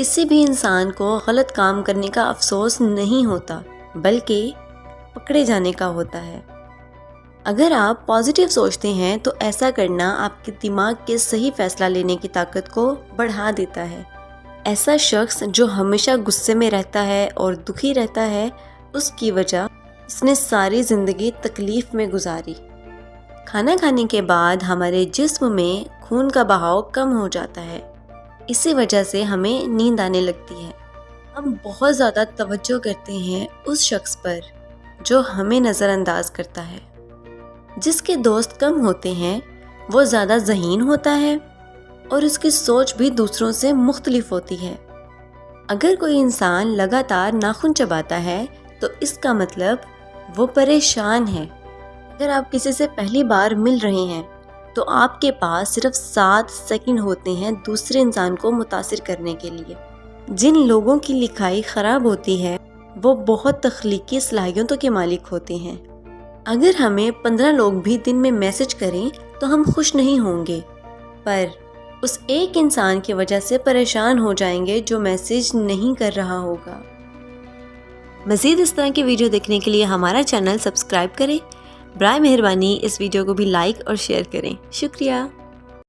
کسی بھی انسان کو غلط کام کرنے کا افسوس نہیں ہوتا بلکہ پکڑے جانے کا ہوتا ہے۔ اگر آپ پازیٹیو سوچتے ہیں تو ایسا کرنا آپ کے دماغ کے صحیح فیصلہ لینے کی طاقت کو بڑھا دیتا ہے۔ ایسا شخص جو ہمیشہ غصے میں رہتا ہے اور دکھی رہتا ہے، اس کی وجہ اس نے ساری زندگی تکلیف میں گزاری۔ کھانا کھانے کے بعد ہمارے جسم میں خون کا بہاؤ کم ہو جاتا ہے، اسی وجہ سے ہمیں نیند آنے لگتی ہے۔ ہم بہت زیادہ توجہ کرتے ہیں اس شخص پر جو ہمیں نظر انداز کرتا ہے۔ جس کے دوست کم ہوتے ہیں وہ زیادہ ذہین ہوتا ہے اور اس کی سوچ بھی دوسروں سے مختلف ہوتی ہے۔ اگر کوئی انسان لگاتار ناخن چباتا ہے تو اس کا مطلب وہ پریشان ہے۔ اگر آپ کسی سے پہلی بار مل رہے ہیں تو آپ کے پاس صرف 7 سیکنڈ ہوتے ہیں دوسرے انسان کو متاثر کرنے کے لیے۔ جن لوگوں کی لکھائی خراب ہوتی ہے وہ بہت تخلیقی صلاحیتوں کے مالک ہوتے ہیں۔ اگر ہمیں 15 لوگ بھی دن میں میسج کریں تو ہم خوش نہیں ہوں گے، پر اس ایک انسان کی وجہ سے پریشان ہو جائیں گے جو میسج نہیں کر رہا ہوگا۔ مزید اس طرح کی ویڈیو دیکھنے کے لیے ہمارا چینل سبسکرائب کریں۔ برائے مہربانی اس ویڈیو کو بھی لائک اور شیئر کریں۔ شکریہ۔